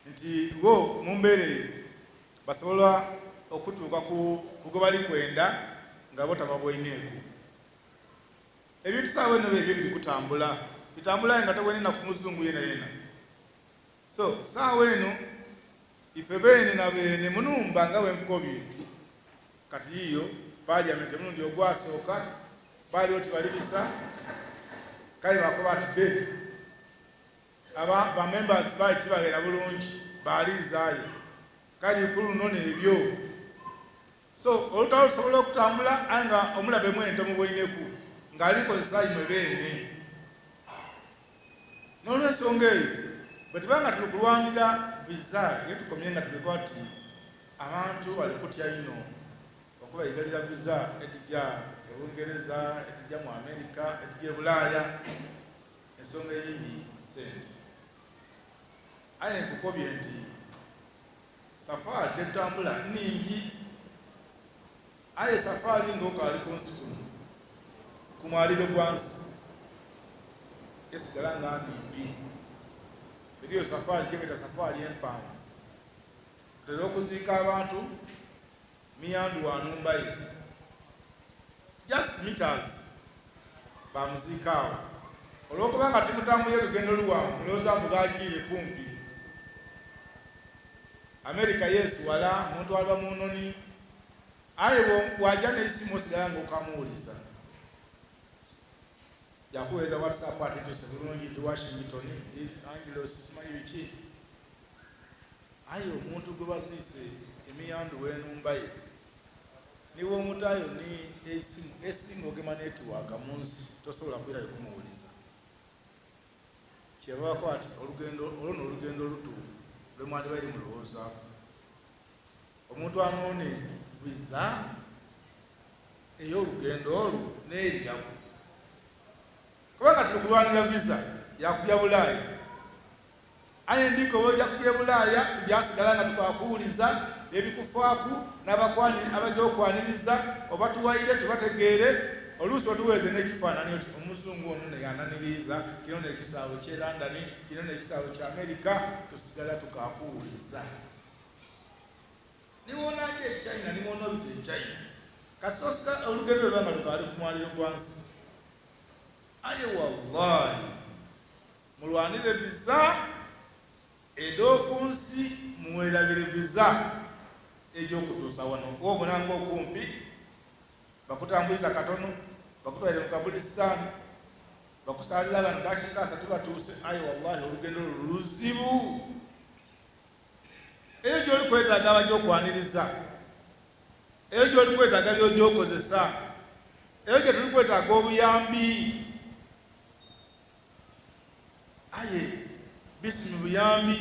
nti wo mumbere basobola okutuuka ku gwe bali kwenda nga bo tababoineeko. Ebintu saawa eno ebyo bikutambula bitambula nga tobonena ku muzungu yena yena. So saawa eno ife bene na bene munumba nga wenkobye kati hiyo parliament emundi ogwasooka bali oti balibisa kale bakoba ati be ba members bali tibagera bulungi balizaayo kali kulu none ebyo. So olutawo sobola okutambula anga omulabe mwente mubwoineku ng'alikozesa imwe bene n'olwensonga eyo bwe tubanga tuli kulwanira visa yetukomye nga tuleko ati abantu bali kutya ino okuba yigalira visa edijja Bungereza edijja mu Amerika edijja Bulaaya ensonga eyindi sente. Aye nkukobye nti safari etambula ningi aye safari ng'okaali ku nsi kuno ku mwaliro gwansi esigala nga nimbi eriyo safari gyebeta safari empanvu tutera okuziika abantu miyandu wanumbaye just meters bamuziikaawo olw'okubanga timutambulye olugendo luwanvu mulowooza mbu gagiire kumpi. Amerika yeesiwala omuntu aliba mu nnoni aye wajja n'esimu osigala ng'okamuwuliza yakuweza WhatsApp ati tuse bulungi tu Washington Angelos simanyi biki aye omuntu gwe baziise emiyandu w'enumbaye niwe omutayo ni esinga ogema netiwaaka mu nsi tosobola kwirayo kumuwuliza. Kyebako ati olwo olugendo olutuufu lwe mwandi bali mulowoozaako omuntu anoone visa ey'olugendo olwo n'eryaku kubanga tuli kulwanira visa yakubya Bulaaya aye ndiko ojja kubya Bulaaya tubyasigala nga tukwakuwuliza ebikufaaku n'abakwani abajja okwaniriza oba tuwayire tubategeere oluusi otuweeze n'ekifaananyi oti omuzungu ono neyananiriza kino n'ekisaawe ky'e London kino n'ekisaawe ky'Amerika tusigala tukakuwuliza. Niwonaje eChina niwona obita eChina kasooka olugendo lwanga lukaali ku mwaliro gwansi aye wallahi mulwanire visa ed'okunsi muwerabire visa egy'okutuusa wano obonanga okumpi bakutambuliza katono bakutwalire mu Kabulisitaani bakusaalira bano dakika 3 batuuse aye wallahi olugendo luzibu. Eyo gy'oli kwetaaga abajja okwaniriza eyo gy'oli kwetaaga by'ojja okozesa eyo gye tuli kwetaaga obuyambi aye bisi mu buyambi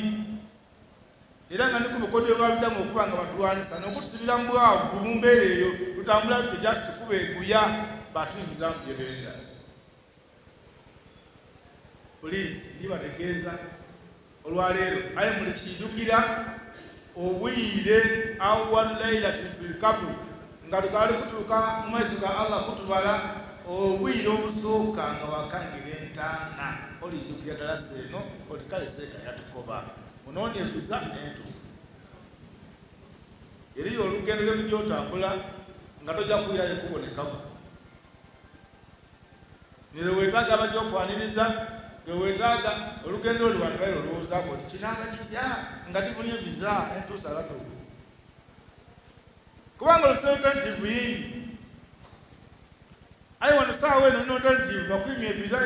era nga ne ku bukodyo bwabiddamu okuba nga batulwanyisa n'okutusibira mu bwavu mu mbeera eyo tutambula tuti just kubeeguya batuyingiza mu bye beenda. Poliisi ndibategeeza olwaleero aye muli kiddukira obwire awwal laylatin fil qabr nga tukaali kutuuka mu mwezi ga Allah kutubala obwire obusooka nga wakangira entaana oliddukira ddala seeno oti kale seeka yatukoba onoonye visa n'entuufu. Eriyo olugendo lwe lujja otambula nga tojja kuwirayo kubonekamu nire weetaaga abajja okwaniriza weetaaga olugendo oluwandi baire olowoozaako oti kinanga kitya nga tifunye visa entuusa abatuufu kubanga olusetentive yingi aye wano saawa eno notentive bakwimye visa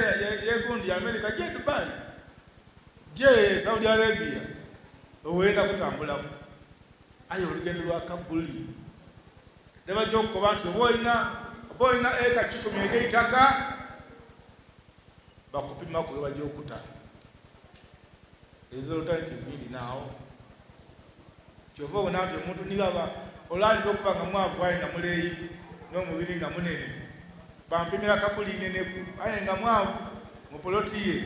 yegundi ya Amerika gye Dubai gye Saudi Arabia owenda kutambulamu aye olugendo lwa Kabuli ne bajja okukoba nti oba olina eka 10 eg'eitaka bakupima ku bajja okuta ezo alternative nyingi naawo kyova obona nti omuntu nigaba olayinza okuba nga mwavu aye nga muleeyi n'omubiri nga munene bampimira Kabuli neneku aye nga mwavu mu poloti ye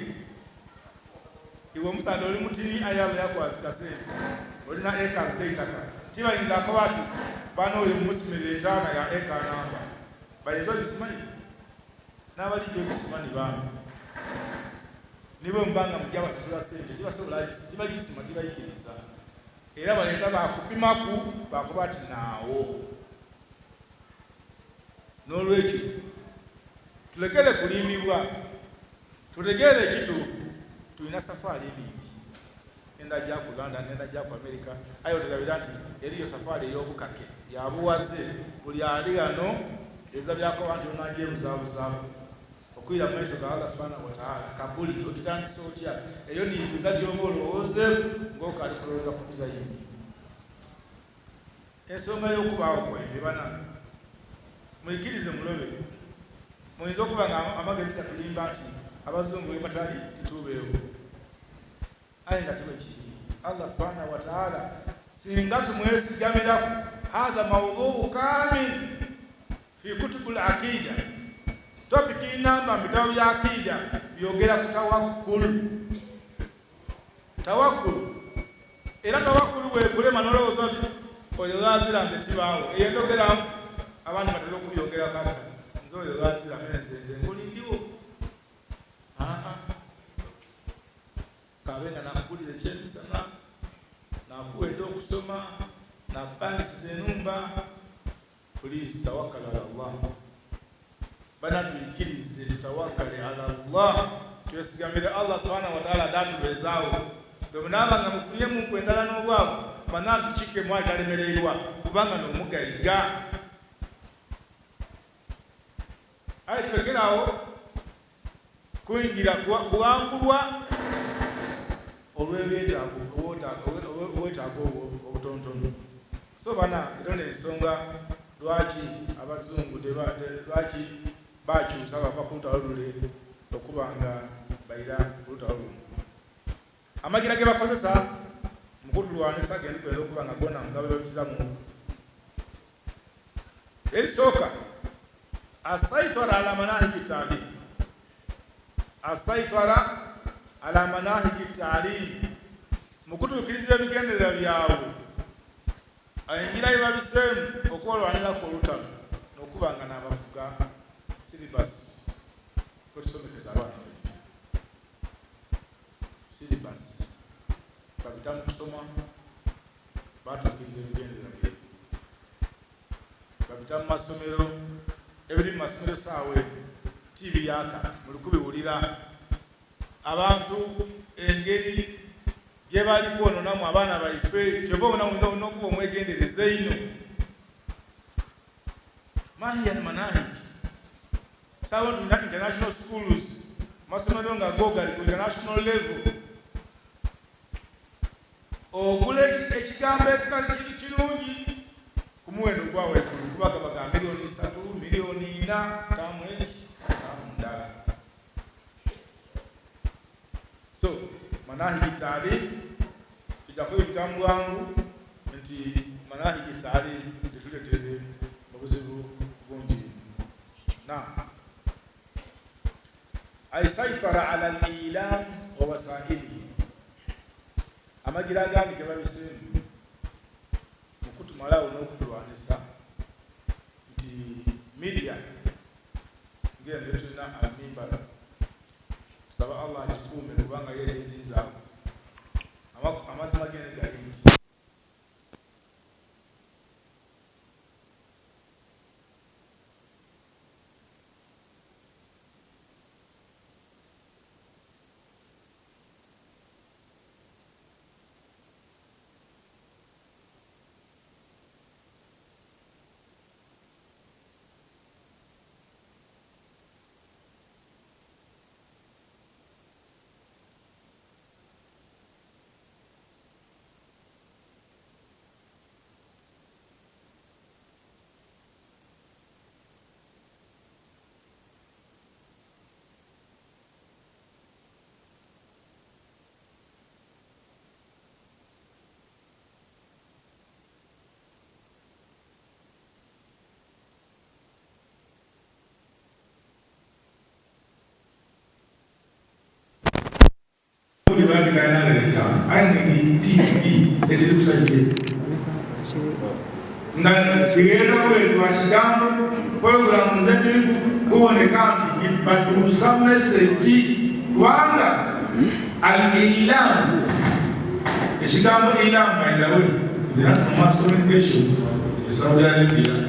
iwe omusanda oli mutini aye aba yakwazika sente olina acres z'eitaka tibayinza akoba ati bano oyo musimire entaana ya eka namba bayinza ogisimanyi n'abalijja ogisimanyi bano nibo mbanga mujja basasula sente tibasobola tibagisima tibayikiriza era balenda bakupimaku bakuba ati naawo. N'olwekyo tulekere kulimbibwa, tutegeere ekituufu. Tulina safaari bingi, enda ajja ku London, enda ajja ku America, aye oterabira nti eriyo safaari ey'obukake yabuwaze buli ali ano eza byako abantu onajebuzaabuzaako okwira mu maaso ga Allah subhanahu wa ta'ala. Kabuli ogitandisa otya eyo niiviza gy'oba olowooze ng'okali kulowooza ku viza yindi. Ensonga y'okubaawo kwenge bana muyigirize mulobe, muyinza okuba nga amagezi gatulimba nti abazungu bwe batali tituubeewo, aye nga tuba kiri Allah subhanahu wa ta'ala singa tumwesigamiraku. Hadha mawdhuu kamil fi kutubul aqida, topiki namba mitabu ya aqida byogera ku tawakkul. Era tawakkul bwekulema nolowooza nti oyo lwazira nze tibaawo, eyendogera abantu batera okubyogera kaka nze oyo lwazira menzenze ngulindiwo. Kabenga nakugulira ekyemisana, nakuwedde okusoma, napangisiza enumba. Please tawakkal ala Allah. Bana tuyikirize tutawakkale ala Allah, twesigamire Allah subhanahu wa ta'ala datubeezaawo. Bwe munaaba nga mufunye mu endala n'obwavu banantu kike mwali talemereirwa kubanga n'omugayiga. Aye tulekerawo kuyingira kuwangulwa olw'ebyetaago obutontono. So bana era n'ensonga lwaki abazungu lwaki bakyusa bava ku lutalo lule okuba nga bayira ku lutalo luno. Amagira ge bakozesa mu kutulwanisa gendi kwera okuba nga gona nga babikiramu. Erisooka asaitwara ala manahiji taalim, asaitwara ala manahiji taalim, mu kutuukiriza ebigendererwa byabwe ayingira bye babiseemu okwolwanirako olutalo n'okuba nga n'abavuga silibasi kwetusomekeza abaana baitu. Silibasi babitamu kusoma, batuukiriza ebigendererwa byabwe, babitamu masomero, ebiri mu masomero saawe TV yaka muli kubiwulira. Abantu engeri gye bali kwononamu abaana baife kyova obona n'okuba omwegendereza ino. Mahiya manahiji saawa tulina international schools, masomero nga go gali ku international level. Ogula ekigambo ekitali kiri kirungi ku muwendo gwa waigulu kuba gaba ga miliyoni 3, miliyoni 4 tamu eki tamu ndala. So manahiji taalim tujja kweyitamu bwangu nti manahiji taalim tetuleeteze obuzibu bungi. Aisaitara ala al-ilam wa wasailihi, amagira agandi ge babiseemu mu kutumalawo n'okutulwanisa nti media ngende tulina amimbala. Tusaba Allah akikuume kubanga yeeziizaawo amazima gene gali nti na tigenda kwetwa kigambo programu zetu kuboneka nti batuusa message kubanga al-ilam ekigambo ilam by the way is a mass communication in Saudi Arabia.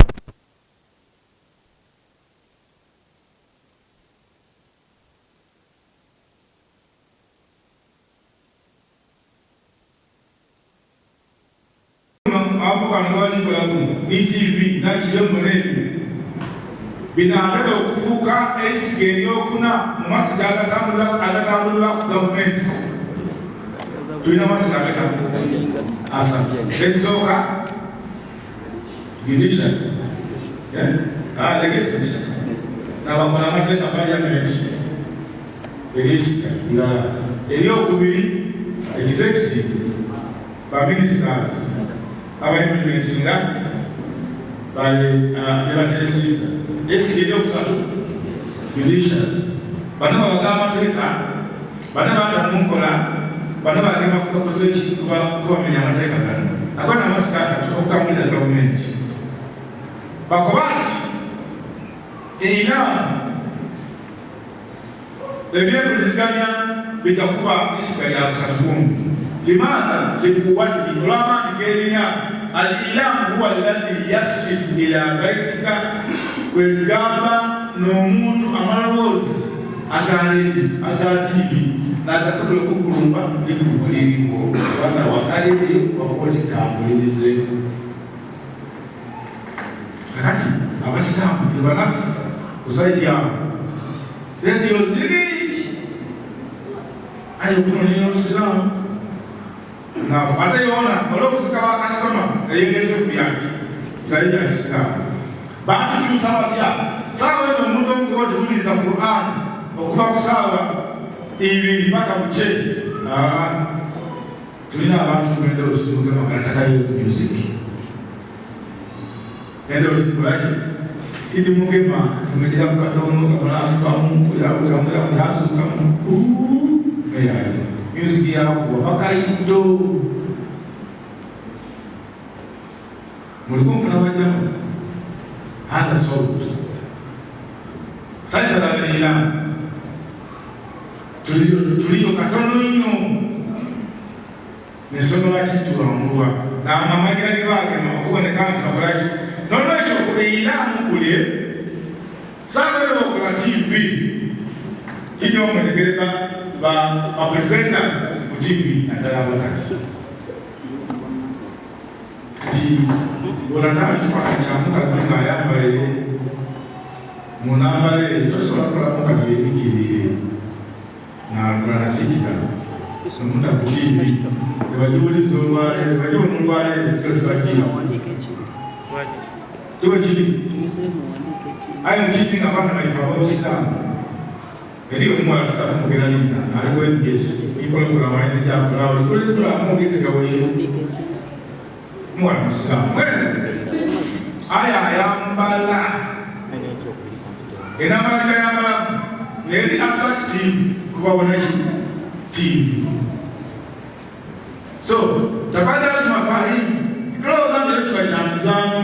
Hapo kanwali kwa ni TV na chiyombo netu binataka okufuuka esigeri okuna mu masiga agatambulira ku gavumenti. Tulina masiga agatambulira asa esooka judicial legislature n'abakola amateeka parliament nga eryokubiri executive baministers abaimplementinga bali nebatesiisa esigeri okusatu judicial bano babagamba amateeka bano bata munkola bano bagenda kubakoza kubamenya amateeka gano agona amasika asatu okukambulira gavumenti bakoba nti einamu ebyempuliziganya bijja kuba isiga lya busatu limadha likuwatiki olw'amaanyi g'erina al-ilamu huwa alladhi yasrifu ila baitika kwegamba n'omuntu amaloboozi aga TV n'agasobola okukulumba likubulirirwo kubanga wakalebyo wakoti kambulirize. Kakati abasiraamu tebanafu kusaidi awo rediyo ziriiki ayo kunonera obusiraamu nafu ate yona olw'okusika bakasitoma eyengeze kubyanti gali byakisiraamu batukyusa batya saawa eno omuntu omukuba tiwuliriza Qur'an okuva ku saawa ibiri paka buce tulina abantu tugenda okituuka makaratakayo music genda okikulaki titimugema tumegera ku kadono kamalamu yabutamula muyazukamu meyayo music yakuwa bakaido mulikumfuna bajjamu hada sawt sajada al-ilam tuliyo katono ino nesono laki tuwamulwa na mamagira gibage makuboneka nti bakolaki nolwekyo eilamu kule sabere bakola TV kijja omwetegereza ba presenters ku TV naddala abakazi kati olantaba kifaananyi kya mukazi ng'ayambaye munambale tosobola kukola mukazi yebikirire n'agula na sitika nomuta ku TV nebagiwuliza olwaleero bagiwona olwaleero kyo tebakiina tiwe kiri aye mukidi nga baana baife ab'Obusilamu eri omuwala tutakumugera linda aliwo MBS ikologula maine gyakolawo ikolekulamu ogetegaweyo muwala Musilamu aye ayambala enambala gyayambalamu neri attractive kubabona TV. So tabadala mafahimu kiloza ndio kiwa cha mzano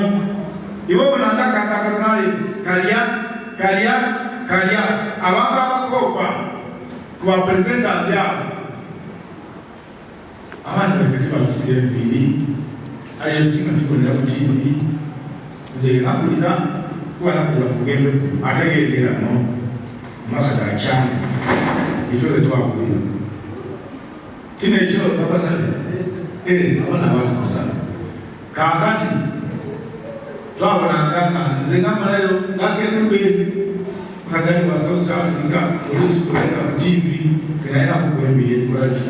iwo bonataka naye kalia abakopa kwa presenters yao abana bafite basigaye bibiri ayesinga tikonera ku TV nze nakulira kuba nakuja kugembe ategeera no makata cyane ifere twakulira kine cyo babasane abana abantu kusana kakati twabona nganga nze ngamalayo nakendwe kagani wa South Africa polisi kwenda ku TV kinaenda kukwembia kwaje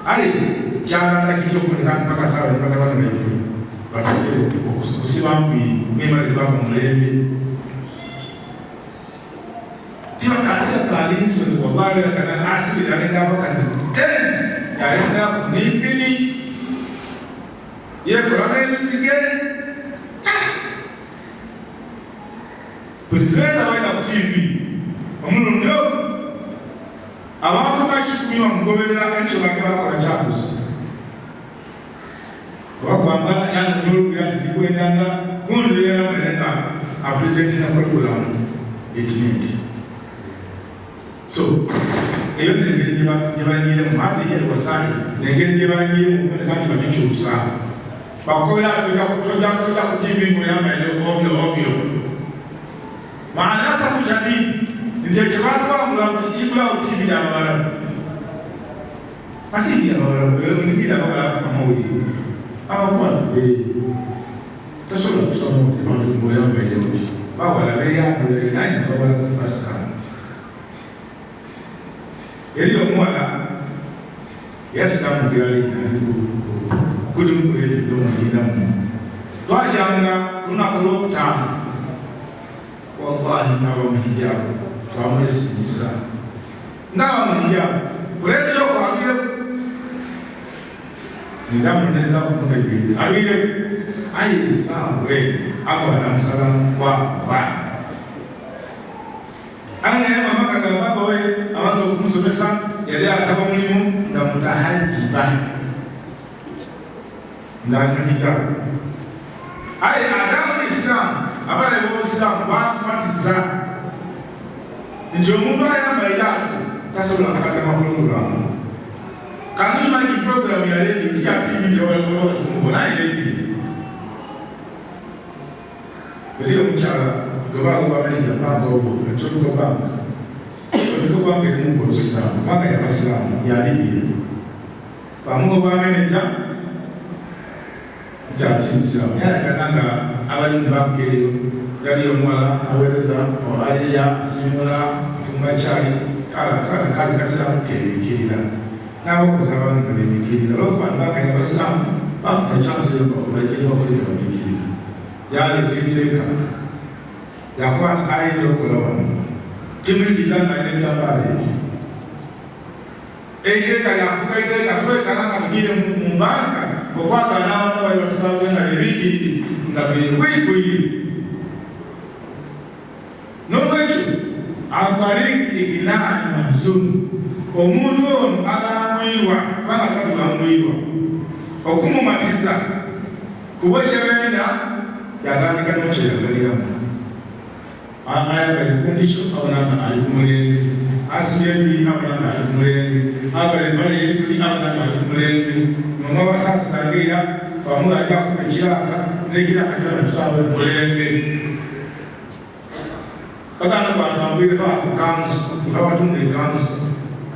ai chana na kitu kwa mpaka sawa mpaka wana hivi batakile kusimambi mimi nilikuwa mlembe tiwa katika kalinso wallahi kana asili anaenda wakazi yaenda nipini yekurana misigere presenta waenda ku TV omuntu ndio abantu bakikumiwa mugoberera encho bakora chakusi wakwambala yana nyolu yati dikwendanga mundu yena meleka a present na program etiment so eyo ndenge jebanyire mu hadi ye wasani nengeri jebanyire mu kandi bakikyusa bakola kutoja ku TV mu yama ile ovyo maana safu jadi nje chakwa ngula ibula TV ya mara pati ya mara leo ni bila mara sama uli kwa tasola kusoma kwa mu yama ile bawa la ya kule nani kwa basa eliyo mwana yatikamugira linda kuli mukule ndo mwina twajanga tunakulo kutana wallahi nawa mhijabu twamwesimisa nawa mhijabu kuleteyo kwabile ndamuneza kumutegere abile ayisawe abana musalamu kwa anga mama kaga baba we abazo kumusomesa yali asaba mulimu nga mutahajiba ndamujja ai adamu Islam abale Obusilamu bakubatiza nti omuntu ayamba iratu tasobola kukata makulungulamu kanuni manyi programu ya redio tia TV kumubona redio yaliyo mukyala gwebago bameneja Amakubo Tropical Bank erimu Obusilamu banka y'Abasilamu ya Libya bamugo bameneja mukyala Musilamu yalagananga abali mu banka eyo yaliyo omuwala aweereza aliya asimula afumba kyali kali kasilamu kebikirira n'abakozi abandi nga bemikirira olwokuba banka y'Abasilamu bafuna chance y'okubayigiza bakoleka bamikirira yaleeta etteeka yakuba ati ayinza okola wano timuyigiza nga alina etambaala etteeka lyafuuka etteeka twekala nga tugire mu banka okwagala n'abantu abali batusabe nga bebigirire nga bekwikuyire n'olwekyo akaliginaani mazunu omuntu ono agambwirwa kubanga twatugambwirwa okumumatiza kuba ekyebenda yatandika n'okyeyagaliramu ayagala ekundisho abonanga ali ku mulembe asibye ebi abonanga ali ku mulembe agala embala y'ebituli abonanga ali ku mulembe nomwa basaasilangira bamulajja akuba ekiraka n'ekiraka kyona tusaabe ku mulembe baganda kwatambwire bakukanzu nga batunda ekanzu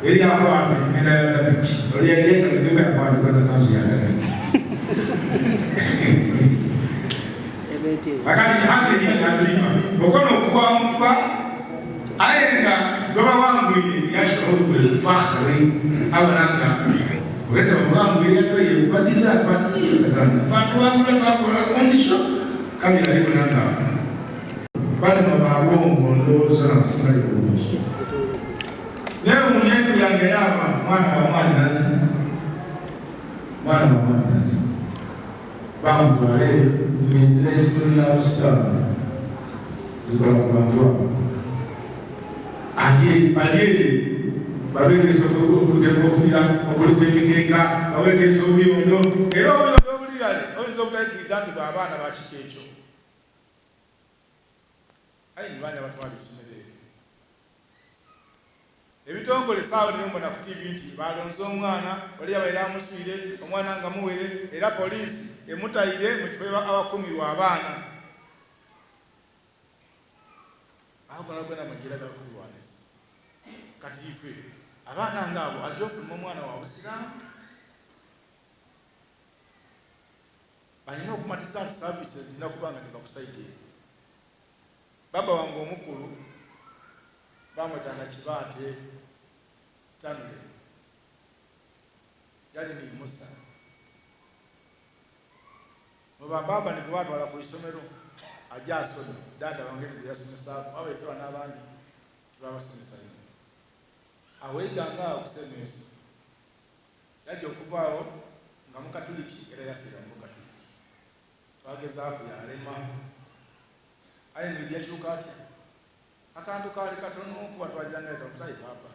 eri akwate enda ya Daviki oli yaliyengalidduka yakwatibwa na kanzu ya Daviki akati hanze yazima okono okuwangulwa ayenga goba wangwire yashukuru bil fakhri abananga wenda wangwire toye kubadiza kubadiza kana bantu wangula bakola kondisho kamera libonanga bali mababongo ndoza na msima yuki leo mwenyewe yange yapa mwana wa mwana nazi bangu wale nimezile siku ya Obusilamu nikola kubandwa aliye babenge soko kufira okulikeka aweke sobyondo era obyondo buliyale oyinza okuyigiriza nti abaana bakikeekyo ayi nibanya batwala isomero ebitongole saawa nimbona ku TV nti balonze omwana wali abaire amuswire omwana nga muwere era poliisi emutayire mu kifo abakumirwa abaana aho kana magira ga Okulwanyisa kati ife abaana ngabo ajofuma omwana wa Obusilamu balina okumatiza nti services zina kubanga tebakusaidire baba wange omukulu bamwetanga Kibaate Stanley yali ni Musa baba ni kubatwala ku isomero ajasoni dada wange yasomesa abeetwa n'abandi babasomesa aweganga okusemesa yajja okuvaawo nga mukatuliki era yafiira mu katuliki twagezaako yalema aye nibyakyuka atya akantu kali katono kuba twajjangaeta omusayi baba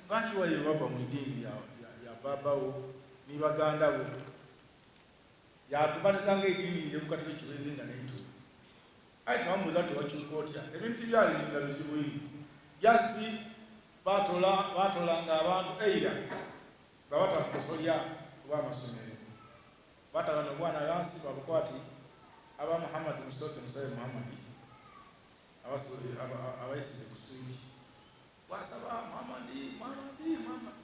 lwaki wayo baba mu idini ya babawo ni bagandawo yatubatizanga edini yebukatuliki bwezinga naitu aye twamubuuza tiwakyuka otya ebintu byalinga bizibu just batolanga abantu eira babata kusolya kuba amasomero batagana obwana yansi babukwati aba Muhammad Musoke Musaye Muhammad abaisize ku switi wasaba Muhammad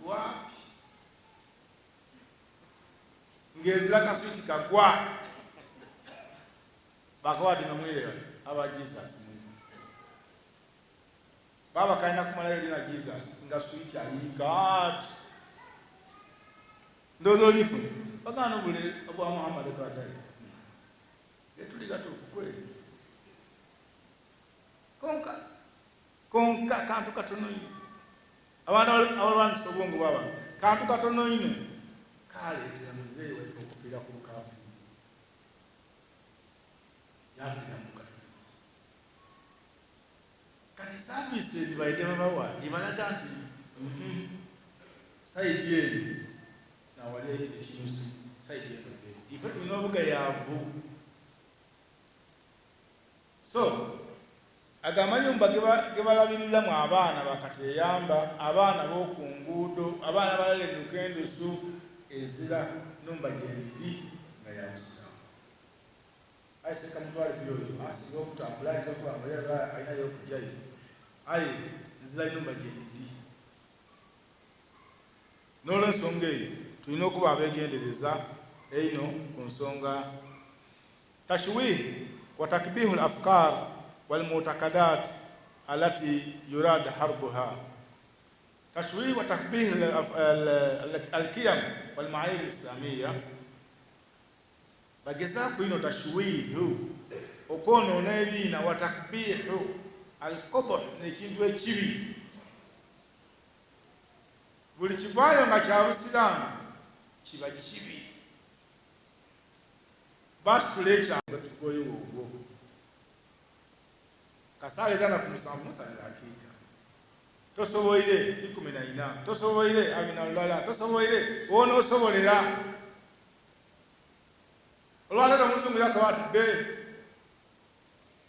wapi ngezira ka switi kagwa bakwati namwelewa aba Jesus baba kaina kumala lina Jesus nga switi alikat ndozo lifu bakana bule obwa Muhammad kwatali yetuliga tufu kweli konka kantu katono ino abantu sobongo baba kantu katono ino kale tya mzee wetu okupira ku kafu yafika mukati kati services baide babawa ibalaga nti Saidi na wale ekinyusi Saidi ife tunobuga yavu so agamanyumba gebalabirira mu abaana bakateyamba abaana bokungudo abaana balale lukendusu ezira numba jendi nga ya Obusilamu aiseka mutwale byoyo asigo okutambula ito kwambala aina yo kujayi ayi ezira numba jendi nolo nsonga eyo tulina okuba abegendereza eino ku nsonga tashwih wa takbihu al-afkar والمعتقدات التي يراد حربها تشويه وتقبيح القيم والمعايير الإسلامية bageza kuino tashwihu okono nebina watakbihu alqubh nekintu ekibi buli kivayo nga kya Busilamu kiba kibi basi tulecha tukoyo ubwo kasale zana kumusamu musali hakika tosoboire 14 tosoboire abinalala tosoboire wono osobolera olwala ndo muzungu yakawati be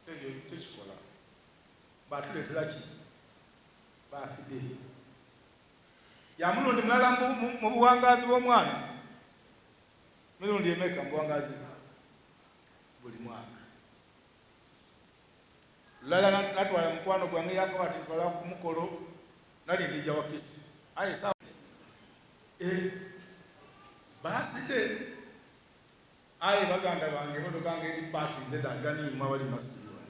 tejo tishikola batuletera ki bafide yamuno ndi mulala mu buwangazi bw'omwana mirundi emeka mu buwangazi buli mwaka lala natwala mukwano gwange yakawati twala ku mukolo nali ndija wakisi ayi sawa bafide ayi baganda bange bodo kange ndi party zeda gani mawali masiwa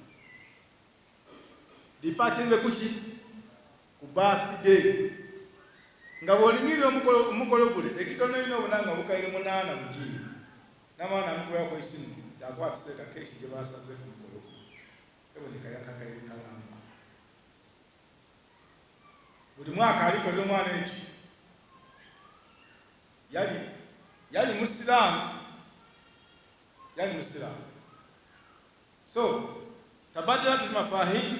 di party ze kuchi ku birthday ngaboni ngiro mukolo kule ekitono ino bunanga bukaire munana mujini namana mukolo yako isimu yakwa tseka keshi je basa kwetu mukolo ebo nikaya kakaire kalamba buli mwaka aliko lo mwana echi yali Muislamu so tabadala mafahim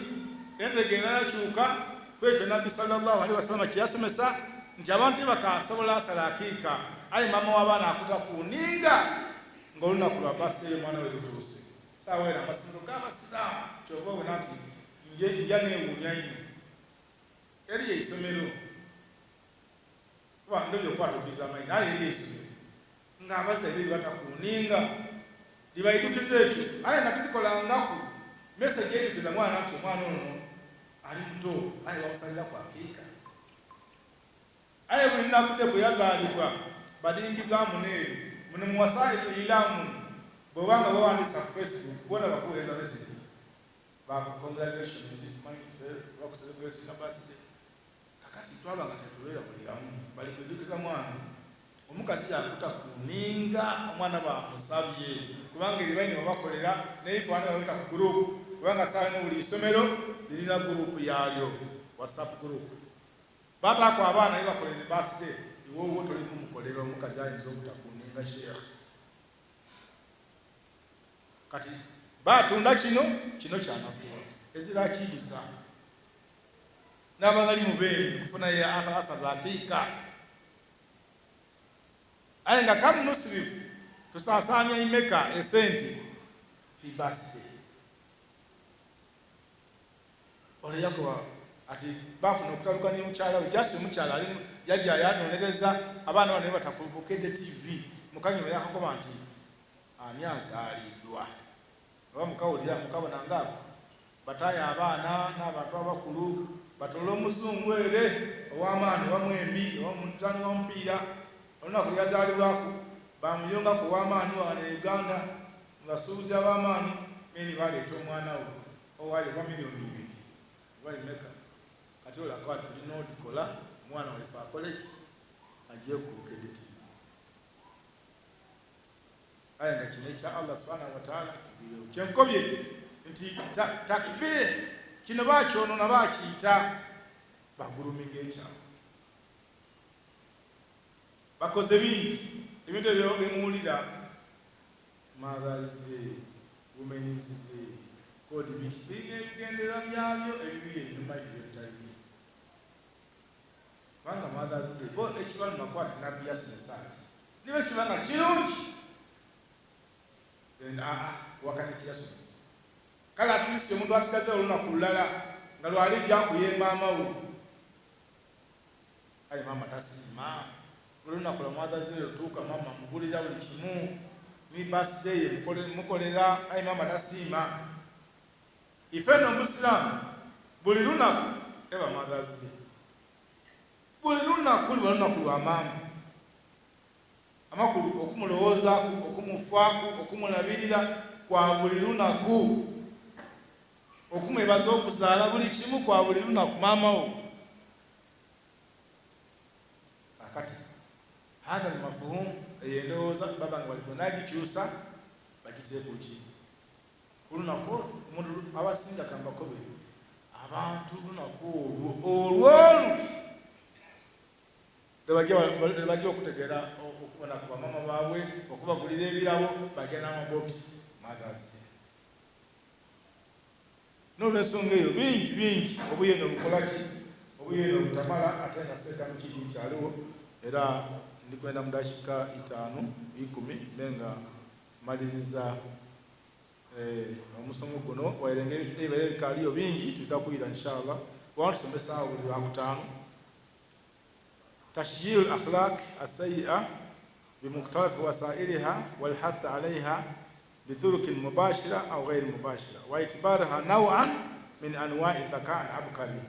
entegera chuka kwetu Nabii sallallahu alaihi wasallam kiyasomesa nti abantu bakasobola salakika ayi mama wabana akuta kuninga ngoluna kulwa basi ile mwana wetu tusi sawa na masimuro kama sida chobo nati nje yane munyayi eli isomero wa ndio kwato kizama naye ile isomero ngabaza ile batakuninga libaidukizetu ayi nakitikola ngaku message yetu za mwana ati mwana ono ali mto ayi wakusanya kwa hakika ayi wina kude kuyazalibwa badingiza munene mune muwasai ilamu bobanga bawandisa Facebook bona bakuweza message ba congratulations this month wa celebrate na birthday kakati twaba ngatatuwera kuliamu bali kudukiza mwana omukazi yakuta kuninga omwana ba musabye kubanga libaine babakolera neifana bawita ku group kubanga sawa ne buli isomero lirina group yalyo WhatsApp group baba kwa abana ibakolera birthday iwo toli kumukolera omukazi ayinza okutakuninga Sheikh kati batunda kino kyanafuwa ezira kidusa n'abagali mubeni kufuna ya asa zapika ayenga kama nusrifu tusasanya imeka esenti fi birthday ole yako ati bafuna okutalukanya omukyala we jasi omukyala ali yajja yanonereza abaana bano batakubukedde TV mukanyo yakakoba nti ani azaaliddwa oba mukawulira mukabona ngaako bataya abaana n'abantu abakulu batola omuzungu ere ow'amaani bamwembi owamutani w'omupiira olunaku lyazaalibwako bamuyongako ow'amaani wana Uganda ngasuubuzi ab'amaani meni baleeta omwana we owaali wa miliyoni 2 bali meka kati olako tulina odikola omwana waife akole ki agiye kubukedde TV aya nga kino ekya Allah subhanahu wa ta'ala kibirewo kyenkobye nti takbir kino bakyonoona bakiyita baguluminga ekyalo bakoze bingi ebintu ebyo bemuwulira Mother's Day, Women's Day, kodi biki birina ebigendera byabyo ebibiri enyuma byebitali kubanga Mother's Day bo ekibaluma kwati nabbi yasemesati niba kibanga kirungi wakati kiyasomesa kale atulisi omuntu asigaze olunaku lulala nga lwalijja kuyemba amawu ayi mama tasiima olunaku lwa Mother's Day lutuuka mama mugulira buli kimu mi birthday mukolera ayi mama tasiima ife n'Obusilamu buli lunaku eba Mother's Day buli lunaku luba lunaku lwa maama amakulu okumulowoozaako okumufaako okumulabirira kwa buli lunaku okumwebaza okuzaala buli kimu kwa buli lunaku maama wo akati hada mafuhumu eyendowooza babanga baliko nagikyusa bagiteekuki ku lunaku omuntu abasinga kambakobe abantu lunaku olwolu lebajja okutegeera okubona ku bamama baabwe okubagulira ebirabo bagenda amabokisi Mother's Day n'olwensonga eyo bingi obuyendo obukolaki obuyendo obutamala ate nga seeka mukiri nkyaliwo era ndikwenda mu dakiika 5-10 nenga maliriza omusomo guno wairengera ebikaaliyo bingi tulina kuyira inshallah wanu tusomesaawo buli lwakutaano تشجيع الأخلاق السيئة بمختلف وسائلها والحث عليها بطرق مباشرة أو غير مباشرة واعتبارها نوعا من أنواع الذكاء العبقري.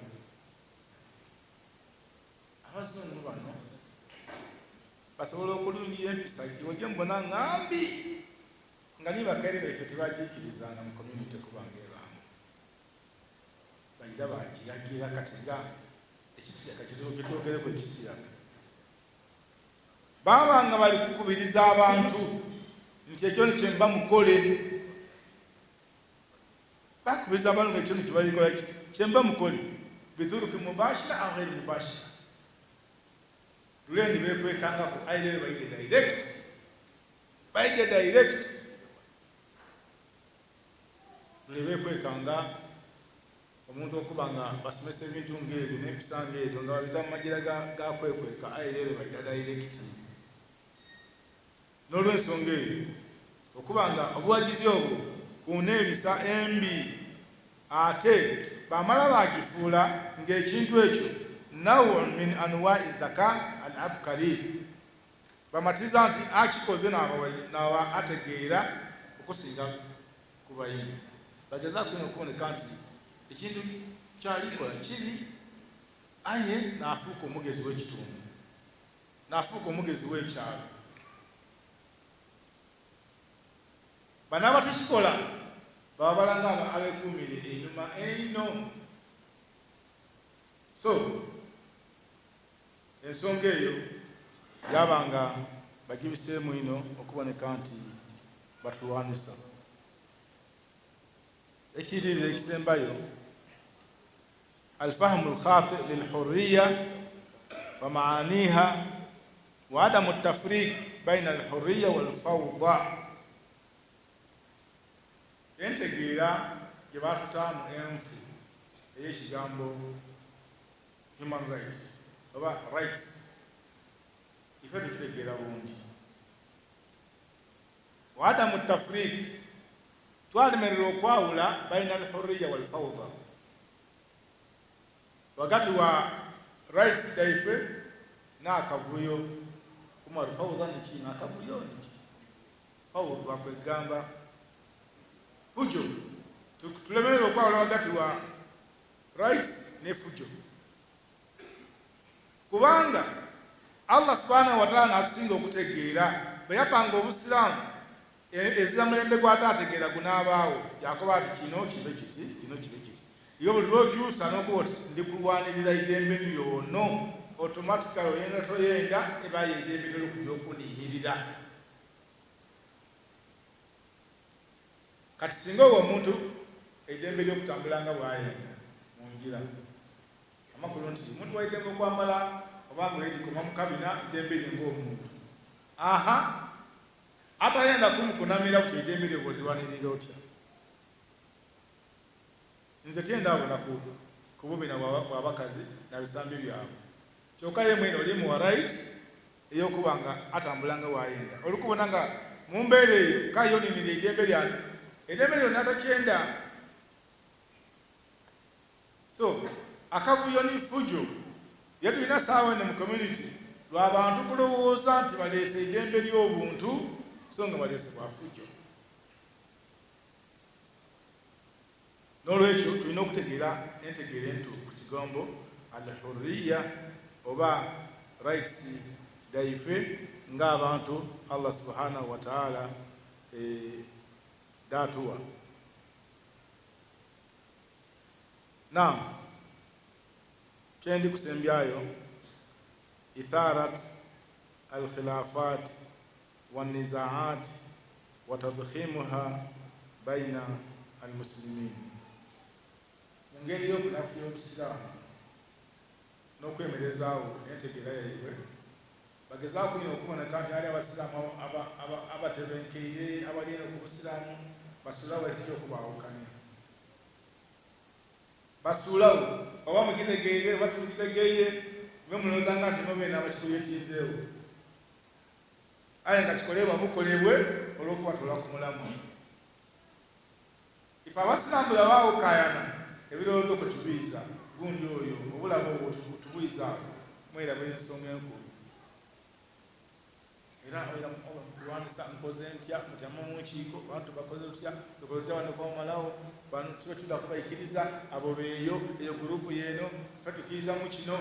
بس ولو كلهم ينفسوا يوجد بنا نامبي ngani bakari bafite kizana mu community kubangera bayida bakiyagira katiga ekisiya kitogere ko ekisiya babanga bali kukubiriza abantu nti ekyo nikyemba mukole bakubiriza abantu ng'ekyo nikibalikola kyemba mukole bituruki mubashira au ghairi mubashira luleni bekwekangako ailele baide direct lulebe kwekanga omuntu okubanga basomesa ebintu ng'ebyo n'empisa ng'ebyo nga babita mu magira gakwekweka ailele baida direct n'olwensonga eyo okubanga obuwagizi obwo kuneebisa embi ate bamala bagifuula ng'ekintu ekyo nawo min anwa'i dhaka al-abkari bamatiriza nti akikoze n'aba ategeera okusinga ku bayini bagezaako okuboneka nti ekintu kyalikola kiri aye n'afuuka omugezi w'ekitundu n'afuuka omugezi w'ekyalo bano abatakikola baba balanga abekuumire enyuma eno so ensonga eyo yabanga bagibiseemu ino okuboneka nti batulwanisa ekirire ekisembayo alfahamu alkhati lilhurriya wa maaniha wa adamu tafriq baina alhurriya walfawda entegeera gye batutaamu enfu ey'ekigambo human rights oba rights ife tukitegeera bulungi wa adamu tafriq twalemerera okwawula baina alhurriya walfawda wakati wa rights daife na akavuyo kuma fawdha niki na akavuyo niki fawdha kwegamba fujo tulemererwa kwa wakati wa rights ne fujo kubanga Allah subhanahu wa ta'ala atusinga okutegeera bayapanga Obusilamu ezizamulembe gwatategeera gunaabaawo yakoba ati kino kibe kiti kino kibe kiti iyo buli lwokyusa n'okuba oti ndi kulwanirira idembe lyono automatically oyenda toyenda ebayo idembe ly'okujja okuniihirira. Kati singa owo omuntu idembe ly'okutambulanga bwayenda mu njira amakulu nti omuntu waidembe okwambala obanga oyedikoma mu kabina idembe lye ng'omuntu atayenda kumukunamira kuti idembe lyo bwolirwanirira otya. Nze tyenda abona ku bubina bw'abakazi na bisambi byabwe kyokka ye mwene oli muwa right ey'okuba nga atambulanga wayenda olikubona nga mu mbeera eyo kayoninira idembe lyange edembe lyonna tokyenda. So akavuyo ni fujo yatulina saawa eno mu community lw'abantu kulowooza nti baleese idembe ly'obuntu so nga baleese bwa fujo. N'olwekyo tulina okutegeera entegeera entuufu ku kigambo al-hurriya oba rights daife ng'abantu Allah subhanahu wa ta'ala datuwa. Naam, kyendi kusembyayo itharat al-khilafat wan-nizaat wa tadkhimuha baina al-muslimin. Mungeri y'okunafuya Obusiraamu n'okwemerezaawo entegeera yaibwe bagezaako nnyo okuboneka nti ali Abasiraamu abatebenkeire abali eno ku Busiraamu basuulawo ekijja okubaawukanya. Basuulawo oba mukitegeire oba temukitegeire mwe mulowooza nti mubeena bakikuyetinzeewo aye nga kikolebwa bukolebwe olw'okuba tolwa ku mulamu. Ife Abasiraamu bwe baawukayana ebirowoozo kwe tubiyiza gundi oyo obulamu obwo tubuyiza mwerabe ensonga enkulu era Okulwanyisa nkoze ntya mutyamu mu nkiiko abantu bakoze tutya tukoze tutya wano kwamalawo bano tuba tudda kubayikiriza abo beeyo eyo gurupu yeeno fe tukiriza mu kino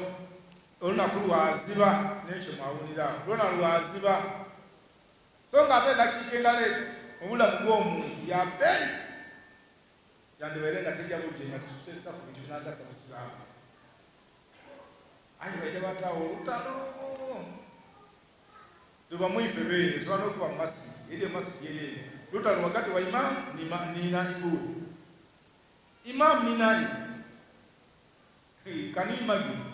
olunaku lwaziba n'ekyo mwawulira lwona lwaziba so nga ate dakiika endala eti obulamu bw'omuntu yabbeeyi yandibaire nga tejja bujjenga tusutesa ku bintu binagasa Busiraamu aye baire bataawo olutalo tuba mwife beeyo tubana okuba mu masiki eri emasiki eyeeyo lutalo wakati wa imamu ni naibu imamu ni naibu can you imagine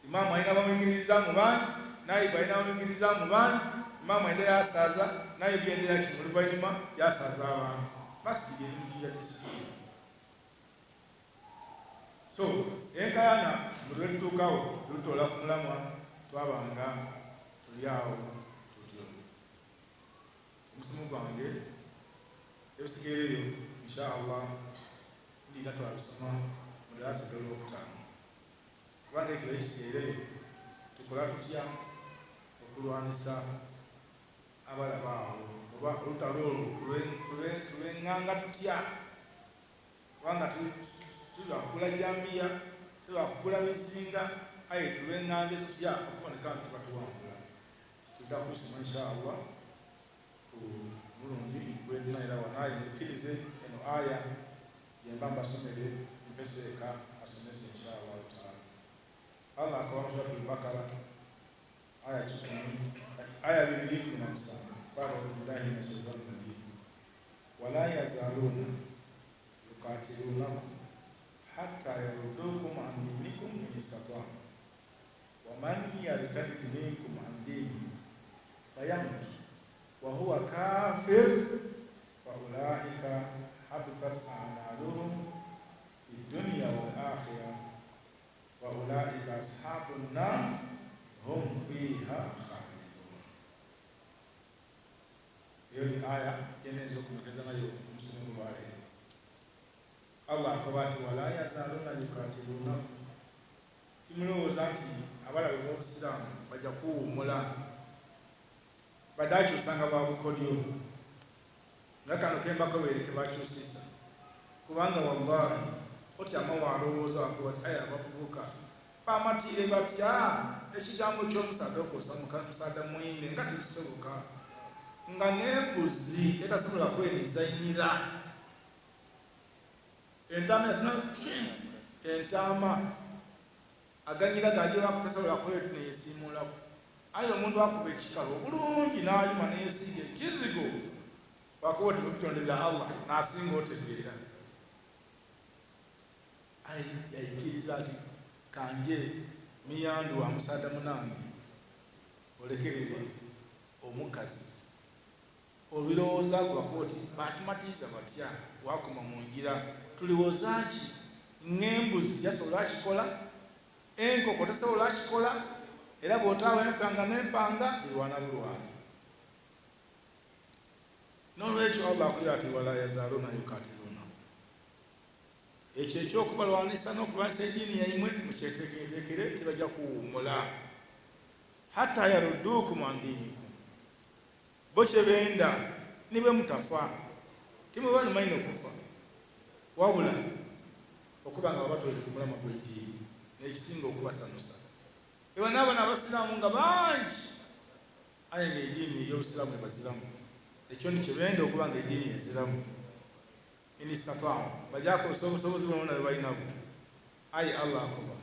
imamu alina bamuyigiriza mu bangi naibu alina bamuyigiriza mu bangi imamu alina yasaaza naibu yenda yakino oluvannyuma yasaaza abantu masiki yerimujija disipulini. So enkayana bwe tutuukawo tulutoola ku mulamwa twabanga tuli awo tutyo. Omusimu gwange ebisigereyo inshallah ndiga twabisoma mu ddaasa ly'olwokutaano kubanga ekyo ekisigereyo tukola tutya okulwanyisa abalaba awo oba olutalo olwo tulweŋŋanga tutya kubanga tulakugula jambiya tulakugula misinga aye tulweŋŋanze tutya okuboneka nti tubatuwangula. Tujja kusoma inshallah ku mulundi gw'endinaira wanaye mukkirize eno aya yemba mbasomere mpeseeka asomese inshallah taala. Allah akawa suratul Bakara aya 2:17 baada billahi minash shaitani rajim wala yazaluna yuqatilunakum hatta yaruddukum an dinikum in istata'u wa man yartadid minkum an dinihi fayamut wa huwa kafir fa ulaika habitat a'maluhum fid dunya wal akhirah wa ulaika ashabun nar hum fiha khalidun. Hiyo ni aya yenyezo kumekeza nayo msimu wa leo. Allah akabati wala yazaluna yuqatilunakum simulowooza nti abalabe b'Obusilamu bajja kuwummula badde akyusanga bwa bukodyo nga kano kembakobere ke bakyusisa kubanga wallahi otyama walowooza wakuba ti aye abavubuka bamatiire batya ekigambo ky'omusaada okosa musaada mwine nga tekisoboka nga n'embuzi etasobola kwenizanyira entaama aganyira gajebaku tasobola kweneyesimulaku aye omuntu akuba ekikalo obulungi n'ayuma n'esiiga ekizigo wakuba oti mubitonde bya Allah n'asinga otegeera aye yayikiriza ati kanje miyandu wa musaada munange olekerere omukazi obirowooza wakuba oti batumatiiza batya wakoma mu ngira tuliwooza ki ng'embuzi yasobola akikola enkoko tasobola akikola era bw'otaawa empanga n'empanga bulwana bulwana n'olwekyo Allah akulira ati wala yazaaluna yukatiluna ekyo ekyokubalwanisa n'okulwanisa eddiini yaimwe mukyeteekereteekere tebajja kuwummula hatta yarudduukum an diinikum bo kyebenda nibe mutafa timwe balumaine okufa wabula okuba nga babatwere ku mulama gw'eddiini n'ekisinga okubasanusa ewa n'abaana abasiraamu nga bangi aye ng'eddiini ey'Obusiraamu ebaziramu ekyo nikyebenda okuba nga eddiini eziramu inistata'u bajakozesa obusobozi bwonna bwe balinabu aye Allah akuba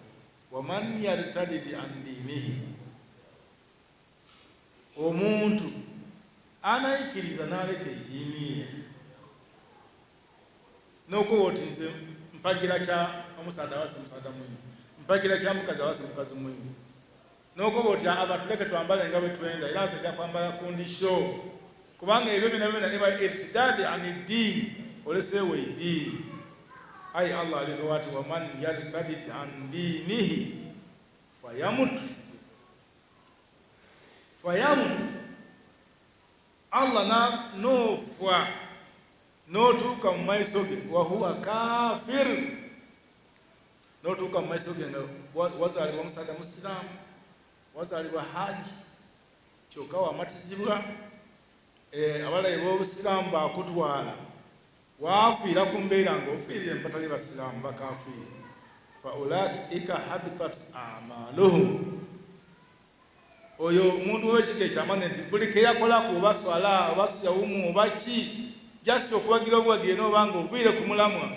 waman yartadidi an diinihi omuntu anayikiriza n'aleka eddiini ye n'okuba oti nze mpagira kya omusaada awase musaada mwinyi mpagira kya mukazi awase mukazi mwinyi n'okuba oti abatuleke twambale nga bwe twenda era nze nja kwambala kundisho kubanga ebyo byonna byonna eba irtidadi an iddiini oleseewo eddiini aye Allah aletowa ati waman yartadid an diinihi fayamutu Allah n'ofa n'otuuka mu maiso ge wahuwa kafir n'otuuka mu maiso ge nga wazaalibwa musaada musiraamu wazaalibwa haji kyokka wamatizibwa abalabe b'Obusiraamu bakutwala waafiira ku mbeera ng'ofiirire mu batali basiraamu bakafiire fa ulaika habitat amaluhum oyo omuntu w'ekika ekyamanya nti buli ke yakolaku oba swala oba siyawumu oba ki jasi okuwagira obuwagire n'oba nga oviire ku mulamwa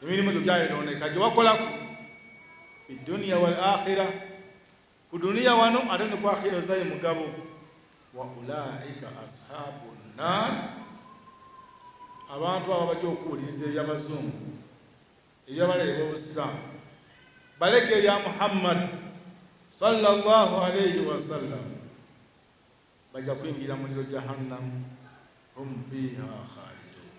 emirimu gyo gyayonooneka gye wakolaku fi duniya wal akhira ku duniya wano ate ne ku akhira ozayo mugabo wa ulaika ashabu nnar abantu abo bajja okuwuliriza eby'abazungu eby'abalabe b'Obusiraamu baleka ebya Muhammad sallallahu alayhi wa sallam bajja kwingira muliro jahannam hum fiha khalidun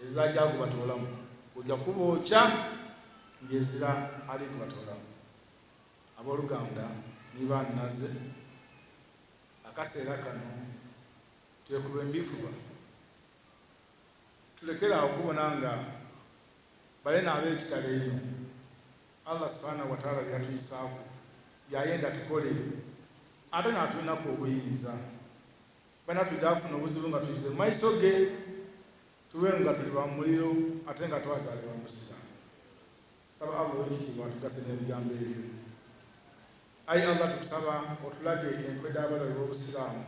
ezaja kubatolamu kujja kubookya ngezira ali kubatolamu abooluganda niba naze akaseera kano twekuba embifuba tulekera okubona nga bale n'ab'ekitalo eno Allah subhanahu wa ta'ala byatuyisaako byayenda tukole ate n'atulinaku obuyinza bana tudafuna obuzibu nga tuyize mu maiso ge tuwe nga tuli ba muliro ate nga twazaalibwa mu Busiraamu saba Allah w'ekitiibwa atugase n'ebigambo ebyo ayi Allah tukusaba otulage enkwedda abalabe b'Obusiraamu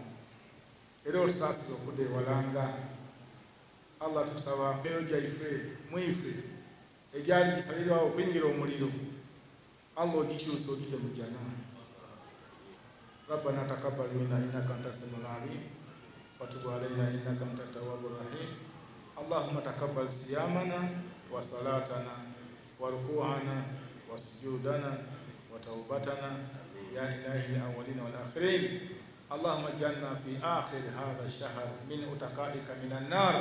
era otusaasire okudda ewalanga Allah tukusaba eyo gyaife mwife egyali gisalirwawo okuyingira omuliro Allah ogikyusa ogite mu jjana Rabbana taqabbal minna innaka anta samiul alim wa tub alayna innaka anta tawwabur rahim Allahumma taqabbal siyamana wa salatana wa ruku'ana wa sujudana wa tawbatana ya ilahi al-awwalin wal akhirin Allahumma ij'alna fi akhir hadha ash-shahr min utaqaika minan nar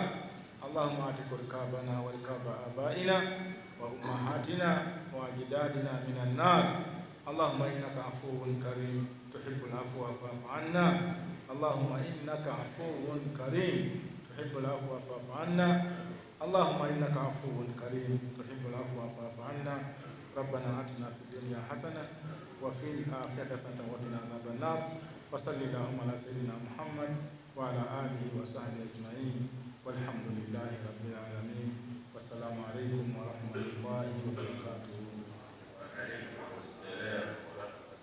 Allahumma atik rikabana wa rikaba abaina wa ummahatina wa ajdadina minan nar Allahumma innaka afuwun karim tuhibbul afwa fa'fu anna Allahumma innaka afuwun karim tuhibbul afwa fa'fu anna Allahumma innaka afuwun karim tuhibbul afwa fa'fu anna ربنا آتنا في الدنيا حسنة وفي الآخرة حسنة وقنا عذاب النار وصل اللهم على سيدنا محمد وعلى آله وصحبه أجمعين والحمد لله رب العالمين والسلام عليكم ورحمة الله وبركاته.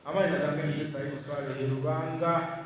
Ama inataka ni Saidi swali Lubanga.